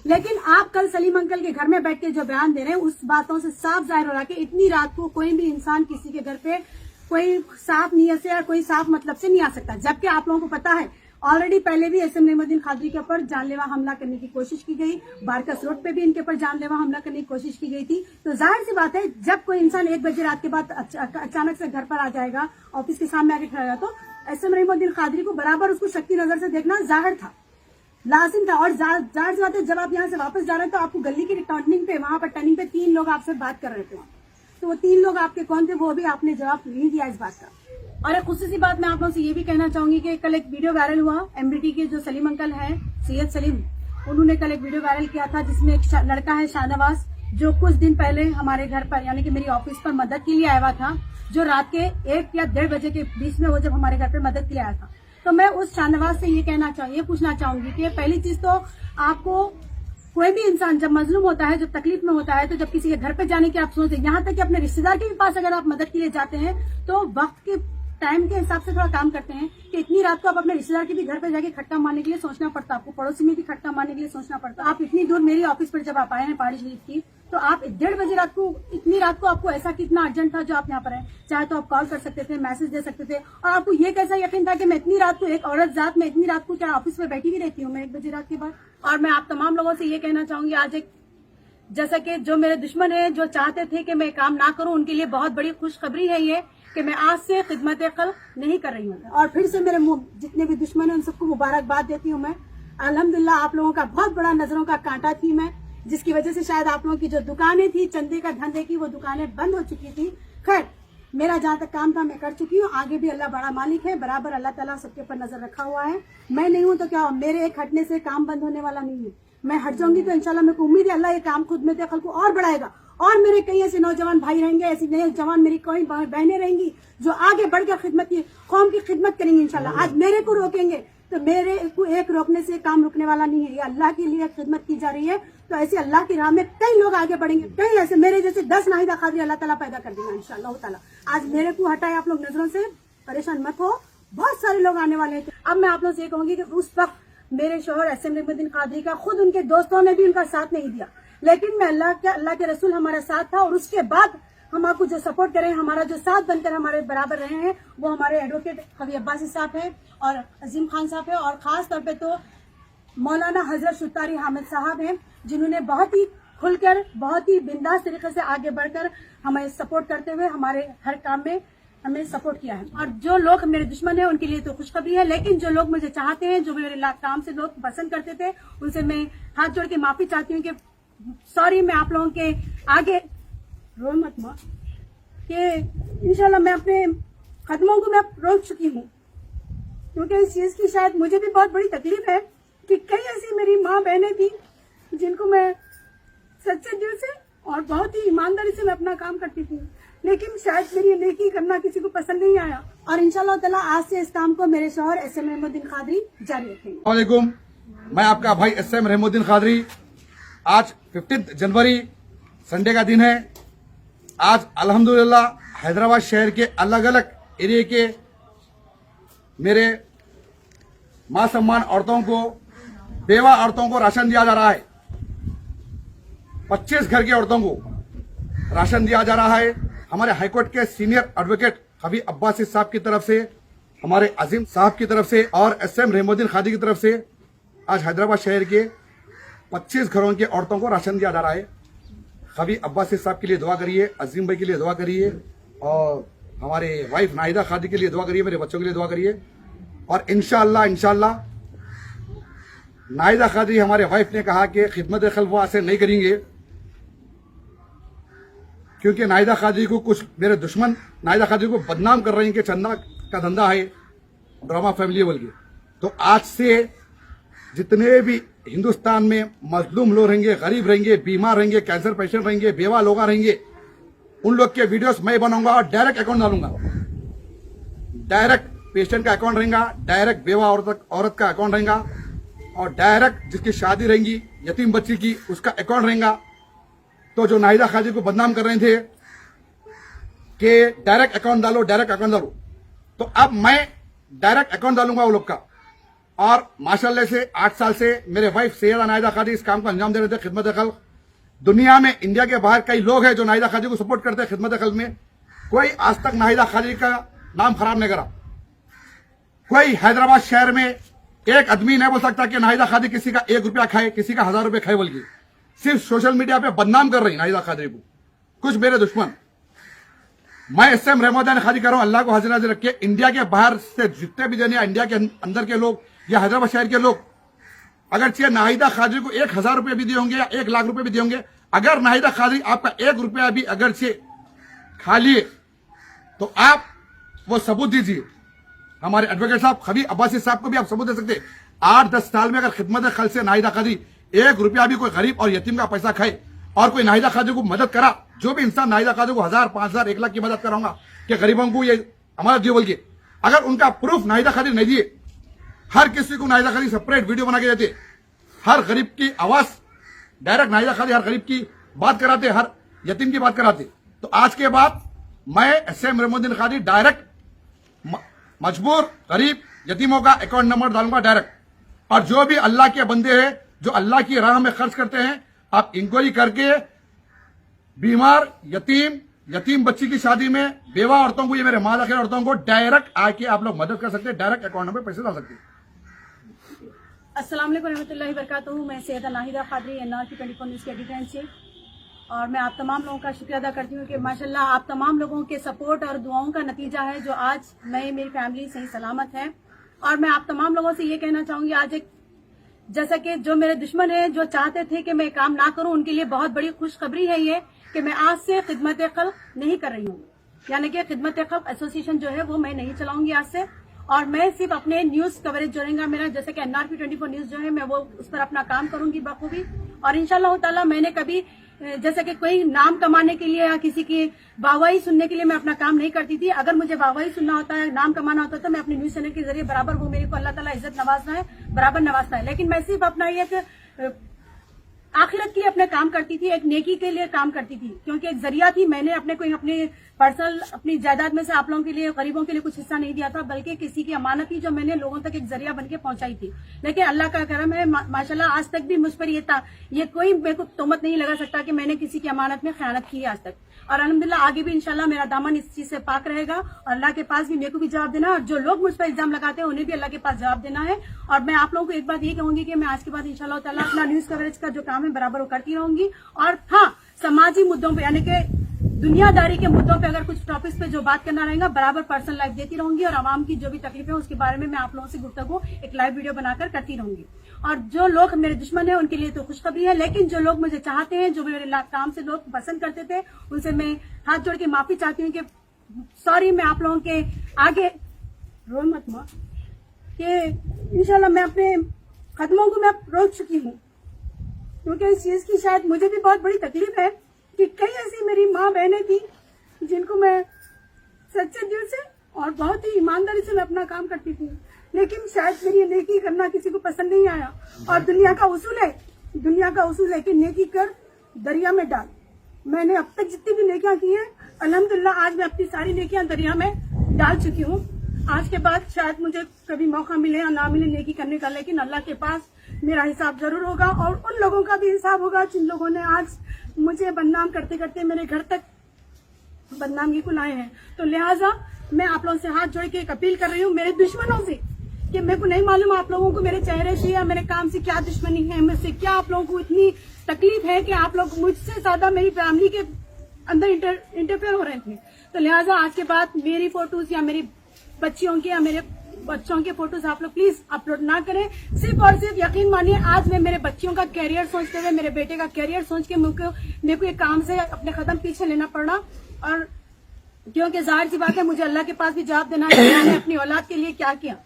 लेकिन आप कल सलीम अंकल के घर में बैठ के जो बयान दे रहे हैं उस बातों से साफ जाहिर हो रहा है कि इतनी रात को कोई भी इंसान किसी के घर पे कोई साफ नीयत से या कोई साफ मतलब से नहीं आ सकता। जबकि आप लोगों को पता है ऑलरेडी पहले भी एसएम रहमुद्दीन कादरी के ऊपर जानलेवा हमला करने की कोशिश की गई, बारकस रोड पे भी इनके ऊपर जानलेवा हमला करने की कोशिश की गई थी। तो जाहिर सी बात है जब कोई इंसान 1 बजे रात के बाद अचानक से घर पर आ जाएगा, ऑफिस के सामने आके खड़ा तो एसएम रहमुद्दीन कादरी को बराबर उसको शक की नजर से देखना जाहिर था, लाजिम था। और जाहिर सी बात है जब आप यहाँ से वापस जा रहे हैं तो आपको गली की टर्निंग पे वहां पर टर्निंग पे 3 लोग आपसे बात कर रहे थे, तो वो 3 लोग आपके कौन थे वो भी आपने जवाब नहीं दिया इस बात का। और एक खुशी सी बात मैं आप लोगों से ये भी कहना चाहूंगी कि कल एक वीडियो वायरल हुआ, एमबीटी के जो सलीम अंकल हैं, सैयद सलीम, उन्होंने कल एक वीडियो वायरल किया था जिसमें एक लड़का है शाहनवाज जो कुछ दिन पहले हमारे घर पर यानी कि मेरी ऑफिस पर मदद के लिए आया हुआ था, जो रात के 1 या 1:30 बजे के बीच में वो जब हमारे घर पर मदद के लिए आया था। तो मैं उस शाहनवाज से ये पूछना चाहूंगी कि पहली चीज तो आपको कोई भी इंसान जब मजलूम होता है, जब तकलीफ में होता है, तो जब किसी के घर पे जाने की आप सोचते हैं, यहाँ तक कि अपने रिश्तेदार के भी पास अगर आप मदद के लिए जाते हैं तो वक्त के टाइम के हिसाब से थोड़ा काम करते हैं कि इतनी रात को आप अपने रिश्तेदार के भी घर पे जाके खट्टा मारने के लिए सोचना पड़ता, आपको पड़ोसी में भी खट्टा मारने के लिए सोचना पड़ता। आप इतनी दूर मेरी ऑफिस पर जब आप आए हैं पहाड़ी शरीफ की, तो आप 1:30 बजे रात को, इतनी रात को आपको ऐसा कितना अर्जेंट था जो आप यहाँ पर हैं, चाहे तो आप कॉल कर सकते थे, मैसेज दे सकते थे, और आपको ये कैसा यकीन था कि मैं इतनी रात को, एक औरत जात में इतनी रात को क्या ऑफिस में बैठी भी रहती हूँ मैं 1 बजे रात के बाद। और मैं आप तमाम लोगों से ये कहना चाहूंगी आज एक जैसा कि जो मेरे दुश्मन है जो चाहते थे कि मैं काम ना करूं उनके लिए बहुत बड़ी खुशखबरी है ये कि मैं आज से खिदमत खल्क नहीं कर रही हूँ। और फिर से मेरे जितने भी दुश्मन है उन सबको मुबारकबाद देती हूँ मैं। अल्हम्दुलिल्लाह आप लोगों का बहुत बड़ा नजरों का कांटा थी मैं, जिसकी वजह से शायद आप लोगों की जो दुकानें थी चंदे का धंधे की वो दुकानें बंद हो चुकी थी। खैर मेरा जहाँ तक काम था मैं कर चुकी हूँ, आगे भी अल्लाह बड़ा मालिक है, बराबर अल्लाह ताला सबके ऊपर नजर रखा हुआ है। मैं नहीं हूँ तो क्या, मेरे एक हटने से काम बंद होने वाला नहीं है। मैं हट जाऊंगी तो इंशाल्लाह मेरे को उम्मीद है अल्लाह ये काम खुद में खल्क को और बढ़ाएगा, और मेरे कई ऐसे नौजवान भाई रहेंगे, ऐसी नए जवान मेरी कई बहनें रहेंगी जो आगे बढ़कर खिदमत की कौम की खिदमत करेंगी इंशाल्लाह। आज मेरे को रोकेंगे तो मेरे को एक रोकने से काम रुकने वाला नहीं है, ये अल्लाह के लिए खिदमत की जा रही है। तो ऐसे अल्लाह की राह में कई लोग आगे बढ़ेंगे, कई ऐसे मेरे जैसे 10 नाहिदा कादरी अल्लाह ताला पैदा कर देगा इंशाल्लाह ताला। आज मेरे को हटाए आप लोग नजरों से, परेशान मत हो, बहुत सारे लोग आने वाले हैं। अब मैं आप लोग से कहूंगी कि उस वक्त मेरे शोहर एसएम रहमुद्दीन कादरी का खुद उनके दोस्तों ने भी उनका साथ नहीं दिया, लेकिन मैं अल्लाह के रसूल हमारा साथ था। और उसके बाद हम आपको जो सपोर्ट करें, हमारा जो साथ बनकर हमारे बराबर रहे हैं वो हमारे एडवोकेट खवी अब्बासी साहब है और अजीम खान साहब है, और खास तौर पे तो मौलाना हजरत शुतारी हामिद साहब हैं, जिन्होंने बहुत ही खुलकर बहुत ही बिंदास तरीके से आगे बढ़कर हमें सपोर्ट करते हुए हमारे हर काम में हमें सपोर्ट किया है। और जो लोग मेरे दुश्मन हैं उनके लिए तो खुशखबरी है, लेकिन जो लोग मुझे चाहते हैं, जो मेरे काम से लोग पसंद करते थे, उनसे मैं हाथ जोड़ के माफी चाहती हूँ कि सॉरी, मैं आप लोगों के आगे रो मत माँ कि इंशाल्लाह मैं अपने कदमों को मैं रोक चुकी हूँ, क्योंकि इस चीज की शायद मुझे भी बहुत बड़ी तकलीफ है कि कई ऐसी मेरी माँ बहनें थी जिनको मैं सच्चे दिल से और बहुत ही ईमानदारी से मैं अपना काम करती थी, लेकिन शायद मेरी नेकी करना किसी को पसंद नहीं आया। और इंशाल्लाह ताला आज से इस काम को मेरे शौहर एसएम रहमुद्दीन कादरी जारी रखेंगे। वालेकुम, मैं आपका भाई एसएम रहमुद्दीन कादरी। आज 15 जनवरी संडे का दिन है। आज अल्हम्दुलिल्लाह हैदराबाद शहर के अलग अलग एरिया के मेरे मां सम्मान औरतों को, बेवा औरतों को राशन दिया जा रहा है। 25 घर की औरतों को राशन दिया जा रहा है। हमारे हाईकोर्ट के सीनियर एडवोकेट खवी अब्बासी साहब की तरफ से, हमारे अजीम साहब की तरफ से और एसएम रहमुद्दीन कादरी की तरफ से आज हैदराबाद शहर के 25 घरों की औरतों को राशन दिया जा रहा है। खवी अब्बासी साहब के लिए दुआ करिए, अजीम भाई के लिए दुआ करिए, और हमारे वाइफ नाहिदा कादरी के लिए दुआ करिए, मेरे बच्चों के लिए दुआ करिए। और इंशाअल्लाह नाहिदा कादरी हमारे वाइफ ने कहा कि खिदमत खल्क वो ऐसे नहीं करेंगे, क्योंकि नाहिदा कादरी को कुछ मेरे दुश्मन नाहिदा कादरी को बदनाम कर रहे हैं कि चंदा का धंधा है, ड्रामा फैमिली बोल के। तो आज से जितने भी हिंदुस्तान में मजलूम लोग रहेंगे, गरीब रहेंगे, बीमार रहेंगे, कैंसर पेशेंट रहेंगे, बेवा लोग रहेंगे, उन लोग के वीडियोस मैं बनाऊंगा और डायरेक्ट अकाउंट डालूंगा। डायरेक्ट पेशेंट का अकाउंट रहेगा, डायरेक्ट बेवा औरत का अकाउंट रहेगा, और डायरेक्ट जिसकी शादी रहेंगी यतीम बच्ची की उसका अकाउंट रहेगा। तो जो नाहिदा कादरी को बदनाम कर रहे थे कि डायरेक्ट अकाउंट डालो, डायरेक्ट अकाउंट डालो, तो अब मैं डायरेक्ट अकाउंट डालूंगा वो लोग का। और माशाल्लाह से 8 साल से मेरे वाइफ सैयदा नाहिदा कादरी इस काम को अंजाम दे रहे थे, खिदमत खल्क। दुनिया में, इंडिया के बाहर कई लोग हैं जो नाहिदा कादरी को सपोर्ट करते हैं खिदमत खल्क में। कोई आज तक नाहिदा कादरी का नाम खराब नहीं करा। कोई हैदराबाद शहर में एक आदमी नहीं बोल सकता कि नाहिदा कादरी किसी का 1 रुपया खाए, किसी का 1000 रुपये खाए बोल के। सिर्फ सोशल मीडिया पे बदनाम कर रही नाहिदा कादरी को कुछ मेरे दुश्मन। मैं SM रहमतुल्लाह खादी कर रहा हूं, अल्लाह को हाजिर नाजिर रखे। इंडिया के बाहर से जितने भी जन या इंडिया के अंदर के लोग या हैदराबाद शहर के लोग अगर चाहिए नाहिदा कादरी को 1000 रुपये भी दिए होंगे या 1 लाख रुपए भी दिए होंगे, अगर नाहिदा कादरी आपका 1 रुपया भी अगर से खा लिए तो आप वो सबूत दीजिए। हमारे एडवोकेट साहब खबीर अब्बासी साहब को भी आप सबूत दे सकते। 8-10 साल में अगर खिदमत खल्क से नाहिदा कादरी 1 रुपया भी कोई गरीब और यतीम का पैसा खाए और कोई नाहिदा कादरी को मदद करा, जो भी इंसान नाहिदा कादरी को 1000, 5000, 1 लाख की मदद कराऊंगा कि गरीबों को ये अमानत दिए बोल के, अगर उनका प्रूफ नाहिदा कादरी नहीं दिए, हर किसी को नाहिदा कादरी सेपरेट वीडियो बना के देते, हर गरीब की आवाज डायरेक्ट नाहिदा कादरी हर गरीब की बात कराते, हर यतीम की बात कराते, तो आज के बाद मैं SM रहमतुल्लाह कादरी डायरेक्ट मजबूर गरीब यतीमों का अकाउंट नंबर डालूंगा डायरेक्ट। और जो भी अल्लाह के बंदे हैं जो अल्लाह की राह में खर्च करते हैं, आप इंक्वायरी करके बीमार यतीम बच्ची की शादी में बेवा औरतों को, ये मेरे माँ आखिर औरतों को डायरेक्ट आके आप लोग मदद कर सकते हैं, डायरेक्ट अकाउंट नंबर पैसे डाल सकते हैं। अस्सलाम वालेकुम रहमतुल्लाहि वबरकातुहू। मैं सैयदा नाहिदा कादरी NRP 24 न्यूज़ की एडिटर इन चीफ, और मैं आप तमाम लोगों का शुक्रिया अदा करती हूँ कि माशाल्लाह आप तमाम लोगों के सपोर्ट और दुआओं का नतीजा है जो आज मैं, मेरी फैमिली सही सलामत है। और मैं आप तमाम लोगों से ये कहना चाहूंगी, आज एक जैसा कि जो मेरे दुश्मन है जो चाहते थे कि मैं काम ना करूं, उनके लिए बहुत बड़ी खुशखबरी है ये कि मैं आज से खिदमत खल्क नहीं कर रही हूँ, यानी कि खिदमत खल्क एसोसिएशन जो है वो मैं नहीं चलाऊंगी आज से। और मैं सिर्फ अपने न्यूज कवरेज जो रहेगा मेरा, जैसे कि NRP 24 न्यूज जो है, मैं वो उस पर अपना काम करूंगी बखूबी। और इंशाल्लाह ताला मैंने कभी जैसे कि कोई नाम कमाने के लिए या किसी की वाहवाही सुनने के लिए मैं अपना काम नहीं करती थी। अगर मुझे वाहवाही सुनना होता है, नाम कमाना होता है, तो मैं अपने न्यूज चैनल के जरिए बराबर वो मेरे को अल्लाह ताला इज्जत नवाजना है, बराबर नवाजता है। लेकिन मैं सिर्फ अपना ये आखिरत के लिए अपने काम करती थी, एक नेकी के लिए काम करती थी, क्योंकि एक जरिया थी। मैंने अपने पर्सनल अपनी जायदाद में से आप लोगों के लिए, गरीबों के लिए कुछ हिस्सा नहीं दिया था, बल्कि किसी की अमानत थी जो मैंने लोगों तक एक जरिया बनके पहुंचाई थी। लेकिन अल्लाह का करम है माशाल्लाह, आज तक भी मुझ पर ये कोई मेरे को तोहमत नहीं लगा सकता कि मैंने किसी की अमानत में खयानत की है आज तक। और अल्हम्दुलिल्लाह आगे भी इंशाल्लाह मेरा दामन इस चीज से पाक रहेगा, और अल्लाह के पास भी मेरे को भी जवाब देना है, और जो लोग मुझ पर इल्जाम लगाते हैं उन्हें भी अल्लाह के पास जवाब देना है। और मैं आप लोगों को एक बात ये कहूंगी कि मैं आज के बाद इंशाल्लाह ताला अपना न्यूज कवरेज का जो काम है बराबर वो करती रहूंगी। और हाँ, समाजी मुद्दों पे यानी कि दुनियादारी के मुद्दों पे अगर कुछ टॉपिक्स पे जो बात करना रहेगा, बराबर पर्सनल लाइफ देती रहूंगी, और आवाम की जो भी तकलीफ है उसके बारे में मैं आप लोगों से गुफ्तगू एक लाइव वीडियो बनाकर करती रहूंगी। और जो लोग मेरे दुश्मन है उनके लिए तो खुशखबरी है, लेकिन जो लोग मुझे चाहते हैं, जो मेरे काम से लोग पसंद करते थे, उनसे मैं हाथ जोड़ के माफी चाहती हूँ कि सॉरी, मैं आप लोगों के आगे रो मत मां कि इंशाल्लाह मैं अपने कदमों को मैं रोक चुकी हूँ, क्योंकि इस चीज की शायद मुझे भी बहुत बड़ी तकलीफ है कि कई ऐसी मेरी माँ बहनें थी जिनको मैं सच्चे दिल से और बहुत ही ईमानदारी से मैं अपना काम करती थी, लेकिन शायद मेरी ये नेकी करना किसी को पसंद नहीं आया। और दुनिया का उसूल है कि नेकी कर दरिया में डाल। मैंने अब तक जितनी भी नेकियां की हैं, अल्हम्दुलिल्लाह आज मैं अपनी सारी नेकियां दरिया में डाल चुकी हूँ। आज के बाद शायद मुझे कभी मौका मिले या ना मिले नेकी करने का, लेकिन अल्लाह के पास मेरा हिसाब जरूर होगा, और उन लोगों का भी हिसाब होगा जिन लोगों ने आज मुझे बदनाम करते करते मेरे घर तक बदनामी को लाए हैं। तो लिहाजा मैं आप लोगों से हाथ जोड़ के एक अपील कर रही हूँ मेरे दुश्मनों से, कि मेरे को नहीं मालूम आप लोगों को मेरे चेहरे से या मेरे काम से क्या दुश्मनी है, मुझसे क्या आप लोगों को इतनी तकलीफ है कि आप लोग मुझसे ज्यादा मेरी फैमिली के अंदर इंटरफेयर हो रहे थे। तो लिहाजा आज के बाद मेरी फोटोज या मेरी बच्चियों के या मेरे बच्चों के फोटोज आप लोग प्लीज अपलोड ना करें। सिर्फ और सिर्फ यकीन मानिए, आज मैं मेरे बच्चियों का कैरियर सोचते हुए, मेरे बेटे का कैरियर सोच के मेरे को एक काम से अपने कदम पीछे लेना पड़ा। और क्योंकि जाहिर सी बात है, मुझे अल्लाह के पास भी जवाब देना है कि मैंने अपनी औलाद के लिए क्या किया।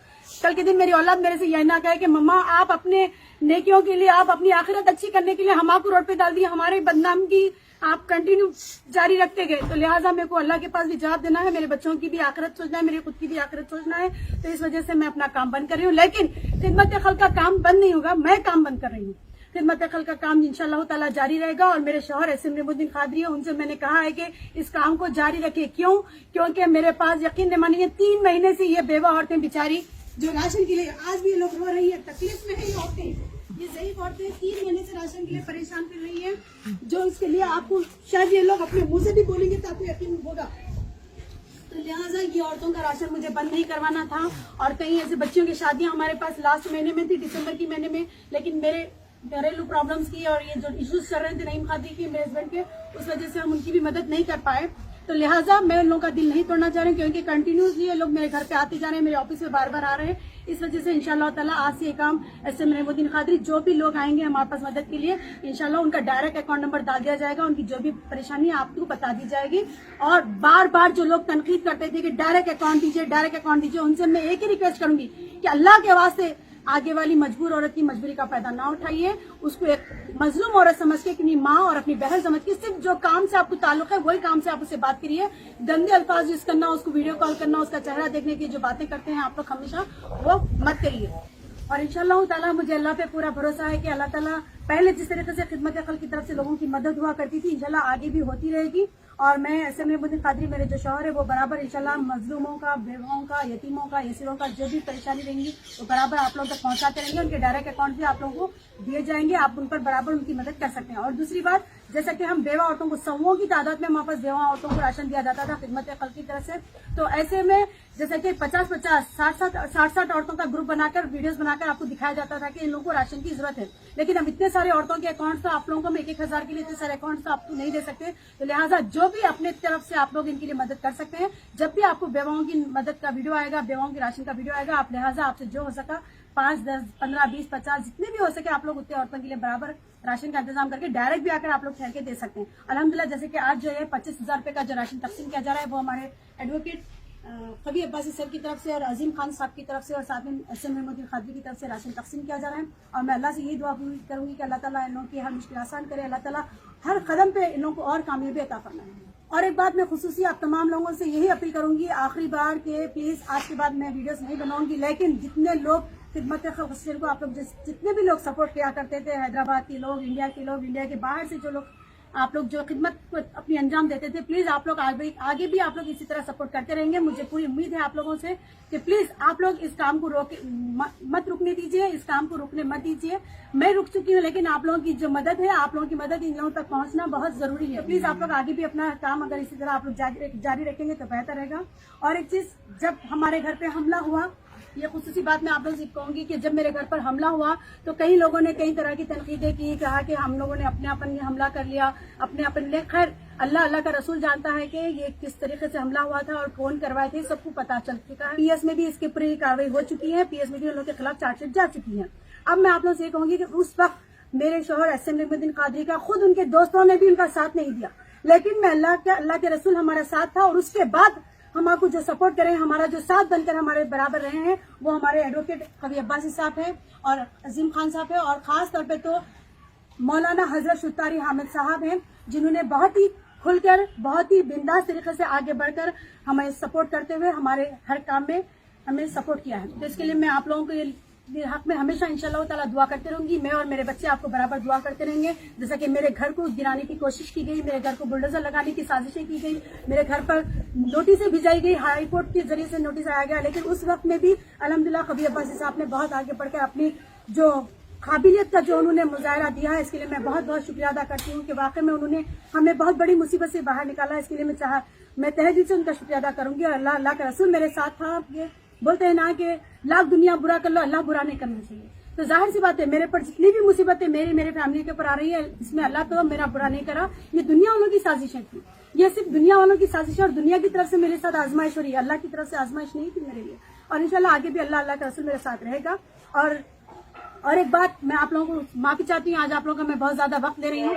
कल के दिन मेरी औलाद मेरे से यह ना कहे कि मम्मा आप अपने नेकियों के लिए, आप अपनी आखिरत अच्छी करने के लिए हम आपको रोड पे डाल दिए, हमारे बदनाम की आप कंटिन्यू जारी रखते गए। तो लिहाजा मेरे को अल्लाह के पास भी जवाब देना है, मेरे बच्चों की भी आखिरत सोचना है, मेरी खुद की भी आखिरत सोचना है। तो इस वजह से मैं अपना काम बंद कर रही हूँ, लेकिन खिदमत खल्क का काम बंद नहीं होगा, मैं काम बंद कर रही हूँ। खिदमत खल्क का काम इंशाअल्लाह ताला जारी रहेगा। और मेरे शौहर SM रहमतुल्लाह कादरी है, उनसे मैंने कहा है कि इस काम को जारी रखे। क्यों? क्योंकि मेरे पास यकीन नहीं मानिए 3 महीने से ये बेवा औरतें बेचारी जो राशन के लिए आज भी ये लोग रो रही है, तकलीफ में है ये औरतें, ये ज़ईफ औरतें 3 महीने से राशन के लिए परेशान कर रही है, जो इसके लिए आपको शायद ये लोग अपने मुंह से भी बोलेंगे तो आपको यकीन होगा। तो लिहाजा ये औरतों का राशन मुझे बंद नहीं करवाना था। और कई ऐसे बच्चियों की शादियां हमारे पास लास्ट महीने में थी, दिसंबर की महीने में, लेकिन मेरे घरेलू प्रॉब्लम्स की और ये जो इश्यूज चल रहे थे नईम खादी की, मेरे हस्बैंड के, उस वजह से हम उनकी भी मदद नहीं कर पाए। तो लिहाजा मैं उन लोगों का दिल नहीं तोड़ना चाह रही हूँ, क्योंकि कंटिन्यूसली ये लोग मेरे घर पे आते जा रहे हैं, मेरे ऑफिस में बार बार आ रहे हैं। इस वजह से इंशाल्लाह ताला आज से ये काम SM नईमुद्दीन कादरी, जो भी लोग आएंगे हमारे पास मदद के लिए, इंशाल्लाह उनका डायरेक्ट अकाउंट नंबर डाल दिया जाएगा, उनकी जो भी परेशानी है आपको बता दी जाएगी। और बार बार जो लोग तनकीद करते थे कि डायरेक्ट अकाउंट दीजिए, उनसे मैं एक ही रिक्वेस्ट करूंगी कि अल्लाह के वास्ते आगे वाली मजबूर औरत की मजबूरी का फायदा ना उठाइए, उसको एक मजलूम औरत समझ के, अपनी माँ और अपनी बहन समझ के, सिर्फ जो काम से आपको ताल्लुक है वही काम से आप उससे बात करिए। गंदे अल्फाज यूज करना, उसको वीडियो कॉल करना, उसका चेहरा देखने की जो बातें करते हैं आप लोग हमेशा, वो मत करिए। और इंशाल्लाह ताला मुझे अल्लाह पे पूरा भरोसा है कि अल्लाह ताला पहले जिस तरीके से खिदमत अकल की तरफ से लोगों की मदद हुआ करती थी, इंशाल्लाह आगे भी होती रहेगी। और मैं SM नईमुद्दीन कादरी, मेरे जो शौहर है, वो बराबर इंशाल्लाह मजलूमों का, बेवाओं का, यतीमों का, यसीरों का जो भी परेशानी रहेंगी वो बराबर आप लोगों तक पहुंचाते रहेंगे। उनके डायरेक्ट अकाउंट भी आप लोगों को दिए जाएंगे, आप उन पर बराबर उनकी मदद कर सकते हैं। और दूसरी बात, जैसा कि हम बेवा औरतों को 100 की तादाद में हमारे पास बेवा औरतों को राशन दिया जाता था खिदमत अकल की तरफ से, तो ऐसे में जैसे कि 50-50, 60-60 औरतों का ग्रुप बनाकर वीडियोस बनाकर आपको दिखाया जाता था कि इन लोगों को राशन की जरूरत है। लेकिन अब इतने सारे औरतों के अकाउंट्स तो आप लोगों को हम 1-1 हजार के लिए इतने सारे अकाउंट्स तो आपको नहीं दे सकते। तो लिहाजा जो भी अपने तरफ से आप लोग इनके लिए मदद कर सकते हैं, जब भी आपको बेवाओं की मदद का वीडियो आएगा, बेवाओं की राशन का वीडियो आएगा, आप लिहाजा आपसे जो हो सका 5, 10, 15, 20, 50 जितने भी हो सके आप लोग उतने औरतों के लिए बराबर राशन का इंतजाम करके डायरेक्ट भी आकर आप लोग ठहर के दे सकते हैं। अल्हम्दुलिल्लाह, जैसे कि आज जो है 25,000 रुपए का जो राशन तकसीम किया जा रहा है, वो हमारे एडवोकेट कभी अब्बासी सर की तरफ से और अजीम खान साहब की तरफ से और साथ में SM नईमुद्दीन कादरी की तरफ से राशन तकसीम किया जा रहा है। और मैं अल्लाह से यही दुआ करूंगी कि अल्लाह ताला इन लोगों की हर मुश्किल आसान करे, अल्लाह ताला हर कदम पे इन लोगों को और कामयाबी अता फरमाए। और एक बात मैं खुसूसी आप तमाम लोगों से यही अपील करूंगी, आखिरी बार के प्लीज आज के बाद मैं वीडियोस नहीं बनाऊंगी, लेकिन जितने लोग खिदमत खस्र को आप लोग जितने भी लोग सपोर्ट किया करते थे, हैदराबाद के लोग, इंडिया के लोग, इंडिया के बाहर से जो लोग आप लोग जो खिदमत को अपनी अंजाम देते थे, प्लीज आप लोग आगे भी आप लोग इसी तरह सपोर्ट करते रहेंगे। मुझे पूरी उम्मीद है आप लोगों से कि प्लीज आप लोग इस काम को मत रुकने दीजिए, इस काम को रुकने मत दीजिए। मैं रुक चुकी हूँ, लेकिन आप लोगों की जो मदद है, आप लोगों की मदद इन लोगों तक पहुंचना बहुत जरूरी है। प्लीज आप लोग आगे भी अपना काम अगर इसी तरह आप लोग जारी रखेंगे तो बेहतर रहेगा। और एक चीज, जब हमारे घर पे हमला हुआ, ये खुसूसी बात मैं आप लोगों से कहूंगी कि जब मेरे घर पर हमला हुआ तो कई लोगों ने कई तरह की तनकीदें की, कहा कि हम लोगों ने अपने अपन हमला कर लिया, अपने अपन ने। खैर, अल्लाह का रसूल जानता है कि ये किस तरीके से हमला हुआ था और कौन करवाए थे, सबको पता चल चुका है। PS में भी इसके पूरी कार्रवाई हो चुकी है, PS में भी उन लोगों के खिलाफ चार्जशीट जा चुकी है। अब मैं आप लोगों से ये कहूंगी कि उस वक्त मेरे शौहर SM नईमुद्दीन कादरी का खुद उनके दोस्तों ने भी उनका साथ नहीं दिया, लेकिन मैं अल्लाह के रसूल हमारा साथ था। और उसके बाद हम आपको जो सपोर्ट करें, हमारा जो साथ बनकर हमारे बराबर रहे हैं, वो हमारे एडवोकेट कभी अब्बासी साहब हैं और अजीम खान साहब हैं, और खास तौर पे तो मौलाना हजरत शुतारी हामिद साहब हैं, जिन्होंने बहुत ही खुलकर, बहुत ही बिंदास तरीके से आगे बढ़कर हमें सपोर्ट करते हुए हमारे हर काम में हमें सपोर्ट किया है। तो इसके लिए मैं आप लोगों को हक में हमेशा इंशाल्लाह ताला दुआ करते रहूंगी। मैं और मेरे बच्चे आपको बराबर दुआ करते रहेंगे। जैसा कि मेरे घर को गिराने की कोशिश की गई, मेरे घर को बुलडोजर लगाने की साजिशें की गई, मेरे घर पर नोटिसें भिजाई गई, हाई कोर्ट के जरिए से नोटिस आया गया, लेकिन उस वक्त में भी अल्हम्दुलिल्लाह कभी अब्बासी साहब ने बहुत आगे बढ़कर अपनी जो काबिलियत का जो उन्होंने मुजाहरा दिया है, इसके लिए मैं बहुत बहुत शुक्रिया अदा करती हूँ कि वाकई में उन्होंने हमें बहुत बड़ी मुसीबत से बाहर निकाला। इसके लिए मैं तहे दिल से उनका शुक्रिया अदा करूंगी। और अल्लाह का रसूल मेरे साथ था। ये बोलते हैं ना कि लाख दुनिया बुरा कर लो, अल्लाह बुरा नहीं करना चाहिए। तो जाहिर सी बात है, मेरे पर जितनी भी मुसीबतें मेरे फैमिली के ऊपर आ रही है, इसमें अल्लाह तो मेरा बुरा नहीं करा, ये दुनिया वालों की साजिशें थी। ये सिर्फ दुनिया वालों की साजिश और दुनिया की तरफ से मेरे साथ आजमाइश हो रही है, अल्लाह की तरफ से आजमाइश नहीं थी मेरे लिए। और इंशाल्लाह आगे भी अल्लाह का रसूल मेरे साथ रहेगा। और एक बात मैं आप लोगों को माफी चाहती हूँ, आज आप लोगों का मैं बहुत ज्यादा वक्त दे रही हूँ।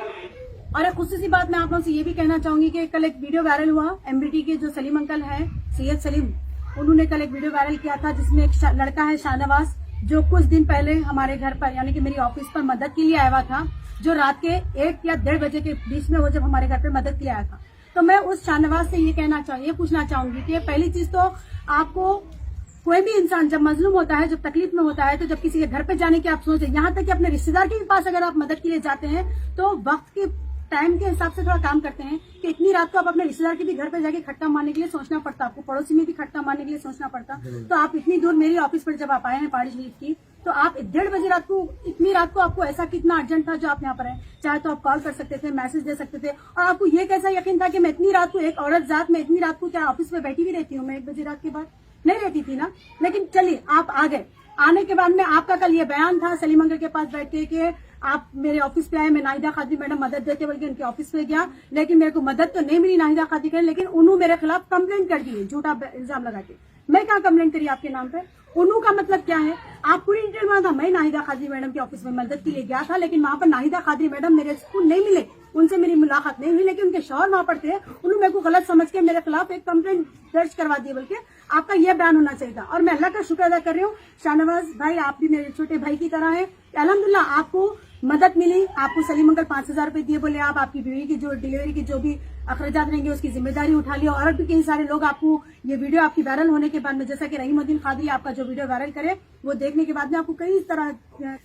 और एक खुसूसी बात मैं आप लोगों से ये भी कहना चाहूंगी कि कल एक वीडियो वायरल हुआ, MBT के जो सलीम अंकल है, सैयद सलीम, उन्होंने कल एक वीडियो वायरल किया था जिसमें एक लड़का है शाहनवाज, जो कुछ दिन पहले हमारे घर पर यानी कि मेरी ऑफिस पर मदद के लिए आया हुआ था, जो रात के 1 या 1:30 बजे के बीच में वो जब हमारे घर पर मदद के लिए आया था। तो मैं उस शाहनवाज से ये पूछना चाहूंगी कि पहली चीज तो आपको कोई भी इंसान जब मजलूम होता है, जब तकलीफ में होता है, तो जब किसी के घर पे जाने की आप सोचें, यहाँ तक कि अपने रिश्तेदार के भी पास अगर आप मदद के लिए जाते हैं, तो वक्त की टाइम के हिसाब से थोड़ा काम करते हैं कि इतनी रात को आप अपने रिश्तेदार के भी घर पे जाके खट्टा मारने के लिए सोचना पड़ता, आपको पड़ोसी में भी खट्टा मारने के लिए सोचना पड़ता। तो आप इतनी दूर मेरी ऑफिस पर जब आप आए हैं पहाड़ी शरीफ की, तो आप 1:30 बजे रात को, इतनी रात को आपको ऐसा कितना अर्जेंट था जो आप यहाँ पर हैं? चाहे तो आप कॉल कर सकते थे, मैसेज दे सकते थे, और आपको ये कैसा यकीन था कि मैं इतनी रात को, एक औरत जात में इतनी रात को क्या ऑफिस में बैठी भी रहती हूँ मैं 1 बजे रात के बाद? नहीं रहती थी ना। लेकिन चलिए आप आ गए। आने के बाद में आपका कल ये बयान था सलीम अंकल के पास बैठ के आप मेरे ऑफिस पे आए, मैं नाहिदा खादी मैडम मदद देते बोल के उनके ऑफिस पे गया, लेकिन मेरे को मदद तो नहीं मिली नाहिदा खादी के, लेकिन उन्होंने मेरे खिलाफ कंप्लेंट कर दी है झूठा इल्जाम लगा के। मैं क्या कंप्लेंट करी आपके नाम पे? उन्हों का मतलब क्या है? आप पूरी डिटेल में था। मैं नाहिदा खादी मैडम के ऑफिस में मदद के लिए गया था, लेकिन वहां पर नाहिदा खादी मैडम मेरे को नहीं मिले, उनसे मेरी मुलाकात नहीं हुई, लेकिन उनके शौहर वहां पर थे। उन्होंने मेरे को गलत समझ के मेरे खिलाफ एक कंप्लेंट दर्ज करवा दी बोल के आपका यह बयान होना चाहिए था। और मैं अल्लाह का शुक्र अदा कर रही हूँ, शाहनवाज भाई आप भी मेरे छोटे भाई की तरह है। अल्हम्दुलिल्लाह आपको मदद मिली, आपको सलीम अंकल 5,000 रुपए दिए, बोले आप आपकी बीवी की जो डिलीवरी की जो भी अखराजात रहेंगे उसकी जिम्मेदारी उठा लियो। और भी कई सारे लोग आपको ये वीडियो आपकी वायरल होने के बाद में, जैसा कि रहीमुद्दीन खादरी आपका जो वीडियो वायरल करे, वो देखने के बाद में आपको कई तरह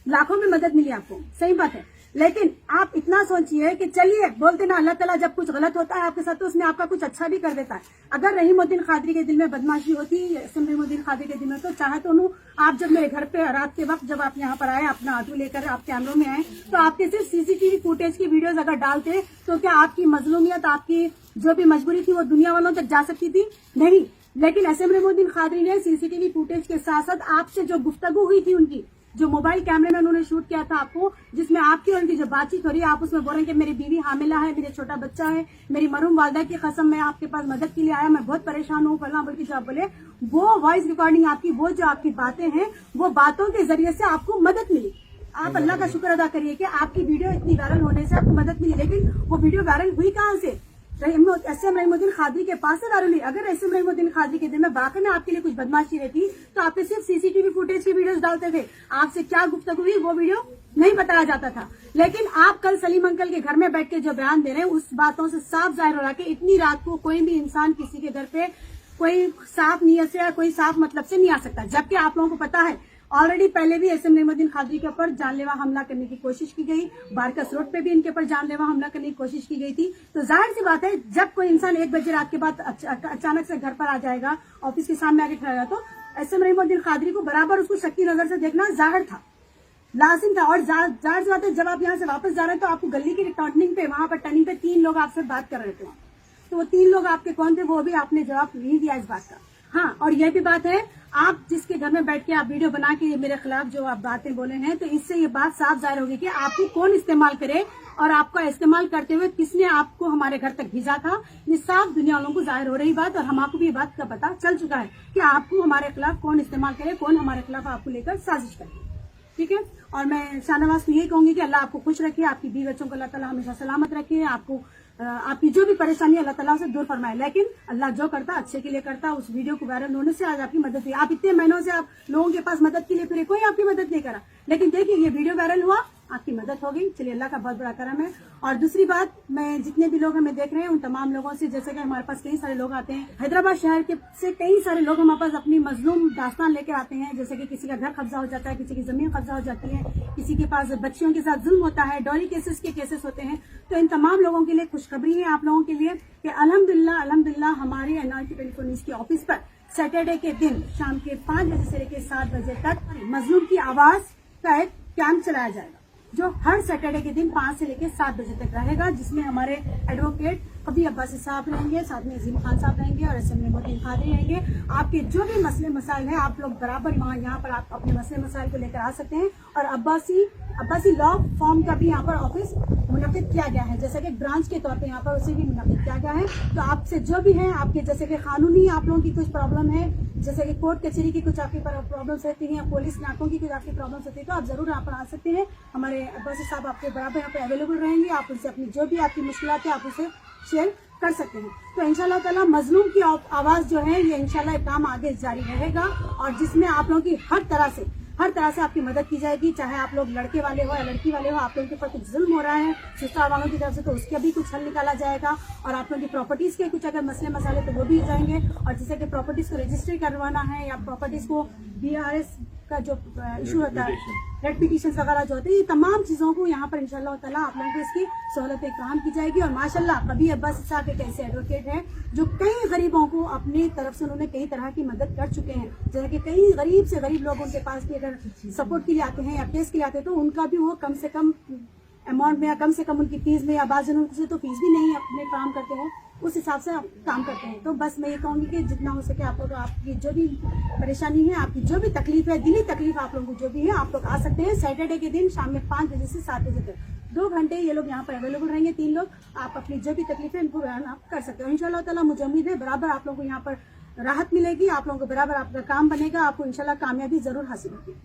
लाखों में मदद मिली आपको। सही बात है, लेकिन आप इतना सोचिए कि चलिए बोलते ना अल्लाह ताला जब कुछ गलत होता है आपके साथ तो उसमें आपका कुछ अच्छा भी कर देता है। अगर रहीमुद्दीन खादरी के दिल में बदमाशी होती, रहीमुद्दीन खादरी के दिल में, तो चाहे तो आप जब मेरे घर पे रात के वक्त जब आप यहाँ पर आए अपना ऑटो लेकर आप कैमरों में आए, तो आपके सिर्फ सीसीटीवी फुटेज की वीडियोस अगर डालते तो क्या आपकी मजलूमियत, आपकी जो भी मजबूरी थी वो दुनिया वालों तक जा सकती थी? नहीं। लेकिन एसएम रहीमुद्दीन खादरी ने सीसीटीवी फुटेज के साथ साथ आपसे जो गुफ्तगू हुई थी, उनकी जो मोबाइल कैमरे में उन्होंने शूट किया था आपको, जिसमें आपकी और उनकी जो बातचीत हो रही है, आप उसमें बोल रहे हैं कि मेरी बीवी हामिला है, मेरे छोटा बच्चा है, मेरी मरहूम वालदा की कसम मैं आपके पास मदद के लिए आया, मैं बहुत परेशान हूँ, फला बोल के जो आप बोले, वो वॉइस रिकॉर्डिंग आपकी, वो जो आपकी बातें हैं, वो बातों के जरिए से आपको मदद मिली। आप अल्लाह का शुक्र अदा करिए कि आपकी वीडियो इतनी वायरल होने से आपको मदद मिली। लेकिन वो वीडियो वायरल हुई कहाँ से? एसएम रहीमुद्दीन खादरी के पास से वायरल हुई। अगर एसएम रहीमुद्दीन खादरी के दिन में वाकई में आपके लिए कुछ बदमाशी रहती तो आप सिर्फ सीसीटीवी फुटेज की वीडियोस डालते थे, आपसे क्या गुफ्तगू हुई वो वीडियो नहीं बताया जाता था। लेकिन आप कल सलीम अंकल के घर में बैठ के जो बयान दे रहे हैं, उस बातों से साफ जाहिर हो रहा है कि इतनी रात को कोई भी इंसान किसी के घर पे कोई साफ नीयत से या कोई साफ मतलब से नहीं आ सकता। जबकि आप लोगों को पता है ऑलरेडी पहले भी एसएम रहीमुद्दीन खादरी के ऊपर जानलेवा हमला करने की कोशिश की गई, बारकस रोड पे भी इनके ऊपर जानलेवा हमला करने की कोशिश की गई थी। तो जाहिर सी बात है, जब कोई इंसान 1 बजे रात के बाद अचानक से घर पर आ जाएगा, ऑफिस के सामने आके खड़ा रहेगा, तो एसएम रहीमुद्दीन खादरी को बराबर उसको शक्की नजर से देखना जाहिर था, लाजिम था। और जाहिर सी बात है, जब आप यहाँ से वापस जा रहे हैं तो आपको गली की टर्निंग पे, वहां पर टर्निंग पे 3 लोग आपसे बात कर रहे थे, तो वो 3 लोग आपके कौन थे वो भी आपने जवाब नहीं दिया इस बात का। हाँ, और यह भी बात है, आप जिसके घर में बैठ के आप वीडियो बना के मेरे खिलाफ जो आप बातें बोले हैं, तो इससे ये बात साफ जाहिर होगी कि आपको कौन इस्तेमाल करे और आपका इस्तेमाल करते हुए किसने आपको हमारे घर तक भेजा था। ये साफ दुनिया वालों को जाहिर हो रही बात, और हमको भी ये बात का पता चल चुका है कि आपको हमारे खिलाफ कौन इस्तेमाल करे, कौन हमारे खिलाफ आपको लेकर साजिश करे। ठीक है, और मैं शाहनवाज को यही कहूंगी कि अल्लाह आपको खुश रखे, आपकी बीवी बच्चों को अल्लाह ताला हमेशा सलामत रखे, आपको आपकी जो भी परेशानी अल्लाह ताला से दूर फरमाए। लेकिन अल्लाह जो करता अच्छे के लिए करता। उस वीडियो को वायरल होने से आज आपकी मदद हुई। आप इतने महीनों से आप लोगों के पास मदद के लिए फिरे, कोई आपकी मदद नहीं करा, लेकिन देखिए ये वीडियो वायरल हुआ, आपकी मदद हो गई। चलिए, अल्लाह का बहुत बड़ा करम है। और दूसरी बात, मैं जितने भी लोग हमें देख रहे हैं उन तमाम लोगों से, जैसे कि हमारे पास कई सारे लोग आते हैं हैदराबाद शहर के से, कई सारे लोग हमारे पास अपनी मजलूम दास्तान लेकर आते हैं, जैसे कि किसी का घर कब्जा हो जाता है, किसी की जमीन कब्जा हो जाती है, किसी के पास बच्चियों के साथ जुल्म होता है, डॉली केसेस के केसेस होते हैं। तो इन तमाम लोगों के लिए खुशखबरी है आप लोगों के लिए कि अल्हम्दुलिल्लाह हमारी एनआरटी 24 न्यूज की ऑफिस पर सैटरडे के दिन शाम के 5 बजे से लेकर 7 बजे तक मजलूम की आवाज का एक कैंप चलाया जाएगा, जो हर सैटरडे के दिन 5 से लेकर 7 बजे तक रहेगा, जिसमें हमारे एडवोकेट कभी अब्बासी साहब रहेंगे, साथ में अजीम खान साहब रहेंगे और एसएम रहीमुद्दीन खादरी रहेंगे। आपके जो भी मसले मसाइल हैं, आप लोग बराबर यहाँ पर आप अपने मसले मसाइल को लेकर आ सकते हैं। और अब्बासी लॉ फॉर्म का भी यहाँ पर ऑफिस मुनक्किद किया गया है, जैसे कि ब्रांच के तौर पे यहाँ पर उसे भी मुनक्किद किया गया है। तो आपसे जो भी है, आपके जैसे कि कानूनी आप लोगों की कुछ प्रॉब्लम है, जैसे कि कोर्ट कचहरी की कुछ आपकी प्रॉब्लम्स रहती हैं, पुलिस नाकों की कुछ आपकी प्रॉब्लम्स होती है, तो आप जरूर यहाँ पर आ सकते हैं। हमारे अब्बासी साहब आपके बराबर यहाँ पे अवेलेबल रहेंगे, आप उनसे अपनी जो भी आपकी मुश्किलात है आप उसे शेयर कर सकते हैं। तो इंशाल्लाह ताला मजलूम की आवाज जो है, ये इंशाल्लाह काम आगे जारी रहेगा, और जिसमें आप लोगों की हर तरह से आपकी मदद की जाएगी। चाहे आप लोग लड़के वाले हो या लड़की वाले हो, आप लोगों के ऊपर कुछ जुल्म हो रहा है ससुराल वालों की तरफ से, तो उसका भी कुछ हल निकाला जाएगा। और आप लोगों की प्रॉपर्टीज के कुछ अगर मसले मसाले तो वो भी हो जाएंगे। और जैसे कि प्रॉपर्टीज को रजिस्ट्री करवाना है या प्रॉपर्टीज को BRS का जो इशू होता है, रेड पिटिशन वगैरह जो होते हैं, ये तमाम चीजों को यहाँ पर इंशाल्लाह ताला आप लोगों को इसकी सहूलतें काम की जाएगी। और माशाल्लाह कभी अब्बास साहब एक ऐसे एडवोकेट हैं जो कई गरीबों को अपनी तरफ से उन्होंने कई तरह की मदद कर चुके हैं। जैसे कि कई गरीब से गरीब लोग उनके पास भी अगर सपोर्ट के लिए आते हैं या केस के लिए आते हैं तो उनका भी वो कम से कम अमाउंट में या कम से कम उनकी फीस में, या बाज़ से तो फीस भी नहीं अपने काम करते हैं, उस हिसाब से आप काम करते हैं। तो बस मैं ये कहूंगी कि जितना हो सके आप लोग, आपकी जो भी परेशानी है, आपकी जो भी तकलीफ है, दिली तकलीफ आप लोगों को जो भी है, आप लोग आ सकते हैं सैटरडे के दिन शाम में 5 बजे से 7 बजे तक 2 घंटे ये लोग यहाँ पर अवेलेबल रहेंगे। 3 लोग, आप अपनी जो भी तकलीफ है इनको बयान आप कर सकते हो। इंशाल्लाह ताला मुझे उम्मीद है बराबर आप लोगों को यहाँ पर राहत मिलेगी, आप लोगों को बराबर आपका काम बनेगा, आपको इंशाल्लाह कामयाबी जरूर हासिल होगी।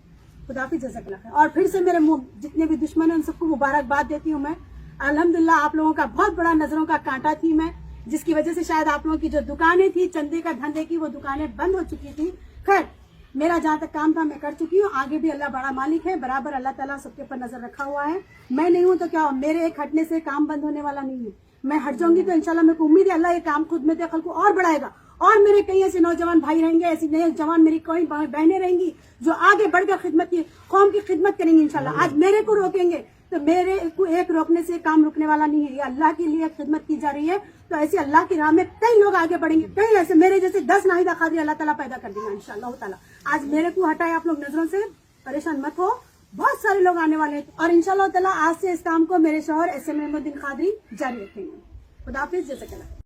खुदाफिज, जज़ाकल्लाह खैर। और फिर से मेरे जितने भी दुश्मन हैं उन सबको मुबारकबाद देती हूँ मैं। अल्हम्दुलिल्लाह आप लोगों का बहुत बड़ा नजरों का कांटा थी मैं, जिसकी वजह से शायद आप लोगों की जो दुकानें थी चंदे का धंधे की, वो दुकानें बंद हो चुकी थी। खैर मेरा जहाँ तक काम था मैं कर चुकी हूँ, आगे भी अल्लाह बड़ा मालिक है, बराबर अल्लाह ताला सबके ऊपर नजर रखा हुआ है। मैं नहीं हूँ तो क्या, मेरे एक हटने से काम बंद होने वाला नहीं है। मैं हट जाऊंगी तो इंशाल्लाह मेरे को उम्मीद है अल्लाह ये काम खुद में दखल को और बढ़ाएगा, और मेरे कई ऐसे नौजवान भाई रहेंगे, ऐसी नए जवान मेरी कई बहनें रहेंगी जो आगे बढ़कर खिदमत की, कौम की खिदमत करेंगी इंशाल्लाह। आज मेरे को रोकेंगे तो मेरे को एक रोकने से काम रुकने वाला नहीं है, ये अल्लाह के लिए खिदमत की जा रही है। तो ऐसे अल्लाह की राह में कई लोग आगे बढ़ेंगे, कई ऐसे मेरे जैसे 10 नाहिदा कादरी अल्लाह ताला पैदा कर देगा इंशाल्लाह ताला। आज मेरे को हटाए आप लोग नजरों से, परेशान मत हो, बहुत सारे लोग आने वाले हैं। और इंशाल्लाह ताला आज से इस काम को मेरे शौहर SM महमूदुद्दीन कादरी जारी रखेंगे। खुदाफिज, जज़ाकल्लाह।